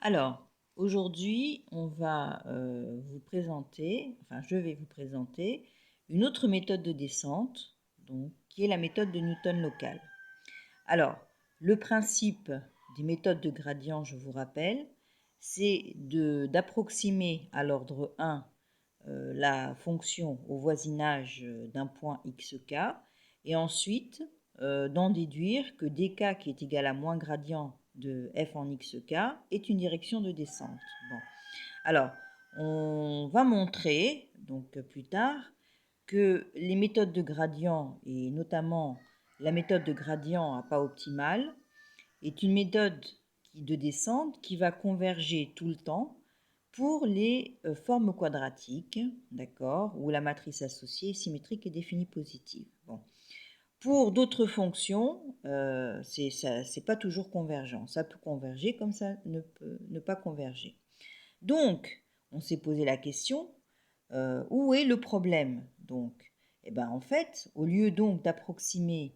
Alors, aujourd'hui, on va vous présenter, enfin, je vais vous présenter une autre méthode de descente, donc, qui est la méthode de Newton local. Alors, le principe des méthodes de gradient, je vous rappelle, c'est d'approximer à l'ordre 1 la fonction au voisinage d'un point xk et ensuite d'en déduire que dk qui est égal à moins gradient de f en xk est une direction de descente. Bon. Alors, on va montrer donc plus tard que les méthodes de gradient et notamment la méthode de gradient à pas optimal est une méthode de descente qui va converger tout le temps pour les formes quadratiques, d'accord, où la matrice associée est symétrique et définie positive. Bon. Pour d'autres fonctions, c'est pas toujours convergent. Ça peut converger comme ça ne peut ne pas converger. Donc, on s'est posé la question, où est le problème? Donc, eh ben, en fait, au lieu donc d'approximer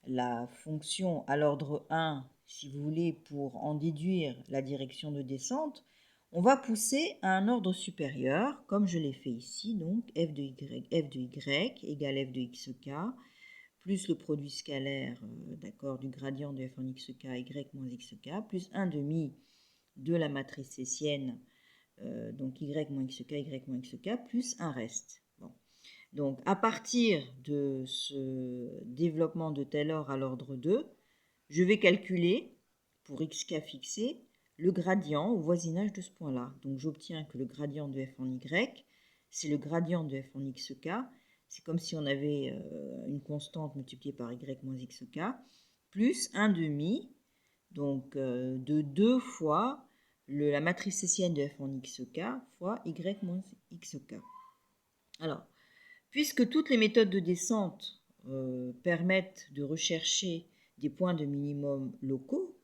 la fonction à l'ordre 1, si vous voulez, pour en déduire la direction de descente, on va pousser à un ordre supérieur, comme je l'ai fait ici, donc f de y égale f de xk, plus le produit scalaire d'accord, du gradient de f en xk, y moins xk, plus 1 demi de la matrice hessienne, donc y moins xk, plus un reste. Bon. Donc, à partir de ce développement de Taylor à l'ordre 2, je vais calculer, pour xk fixé, le gradient au voisinage de ce point-là. Donc, j'obtiens que le gradient de f en y, c'est le gradient de f en xk. C'est comme si on avait une constante multipliée par y moins xk, plus 1 demi, donc de 2 fois la matrice hessienne de f en xk fois y moins xk. Alors, puisque toutes les méthodes de descente permettent de rechercher des points de minimum locaux,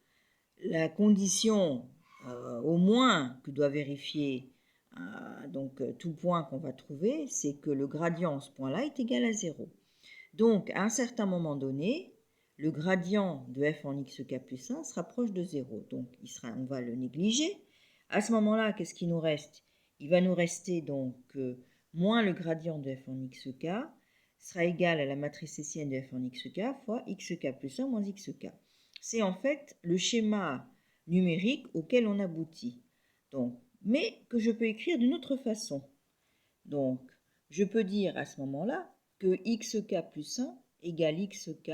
la condition au moins que doit vérifier tout point qu'on va trouver, c'est que le gradient à ce point-là est égal à 0. Donc, à un certain moment donné, le gradient de f en xk plus 1 sera proche de 0. Donc, on va le négliger. À ce moment-là, qu'est-ce qui nous reste? Il va nous rester donc moins le gradient de f en xk sera égal à la matrice hessienne de f en xk fois xk plus 1 moins xk. C'est en fait le schéma numérique auquel on aboutit. Donc, mais que je peux écrire d'une autre façon. Donc, je peux dire à ce moment-là que xk plus 1 égale xk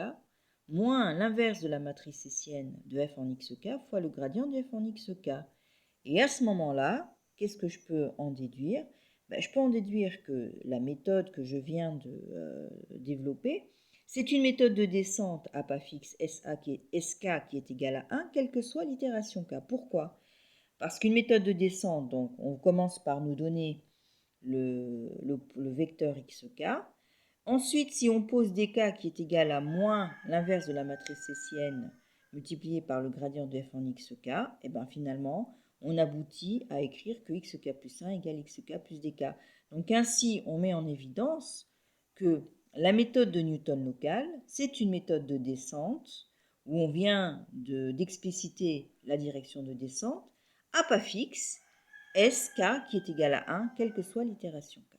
moins l'inverse de la matrice hessienne de f en xk fois le gradient de f en xk. Et à ce moment-là, qu'est-ce que je peux en déduire? Je peux en déduire que la méthode que je viens de développer, c'est une méthode de descente à pas fixe SK qui est égale à 1, quelle que soit l'itération k. Pourquoi? Parce qu'une méthode de descente, donc on commence par nous donner le vecteur xk. Ensuite, si on pose dk qui est égal à moins l'inverse de la matrice hessienne multiplié par le gradient de f en xk, et bien finalement, on aboutit à écrire que xk plus 1 égale xk plus dk. Donc ainsi, on met en évidence que la méthode de Newton local, c'est une méthode de descente où on vient d'expliciter la direction de descente à pas fixe, SK qui est égal à 1, quelle que soit l'itération K.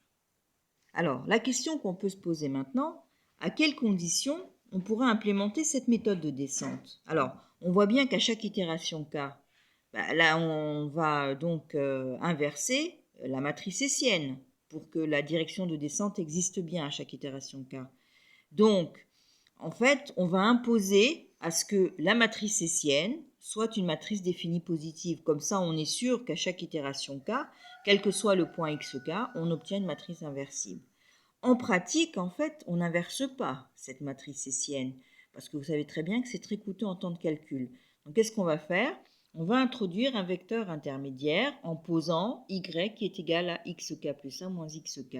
Alors, la question qu'on peut se poser maintenant, à quelles conditions on pourrait implémenter cette méthode de descente? Alors, on voit bien qu'à chaque itération K, là, on va donc inverser la matrice hessienne pour que la direction de descente existe bien à chaque itération K. Donc, en fait, on va imposer à ce que la matrice hessienne soit une matrice définie positive. Comme ça, on est sûr qu'à chaque itération K, quel que soit le point xk, on obtient une matrice inversible. En pratique, en fait, on n'inverse pas cette matrice hessienne, parce que vous savez très bien que c'est très coûteux en temps de calcul. Donc, qu'est-ce qu'on va faire? On va introduire un vecteur intermédiaire en posant y qui est égal à xk plus 1 moins xk.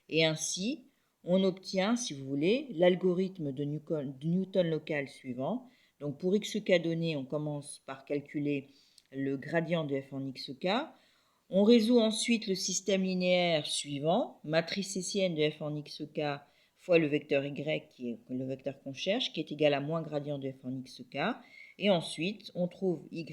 Et ainsi, on obtient, si vous voulez, l'algorithme de Newton local suivant. Donc, pour xk donné, on commence par calculer le gradient de f en xk. On résout ensuite le système linéaire suivant, matrice hessienne de f en xk fois le vecteur y, qui est le vecteur qu'on cherche, qui est égal à moins gradient de f en xk. Et ensuite, on trouve y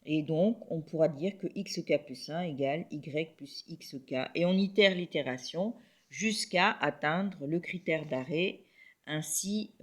Et donc, on pourra dire que xk plus 1 égale y plus xk. Et on itère l'itération jusqu'à atteindre le critère d'arrêt. Ainsi,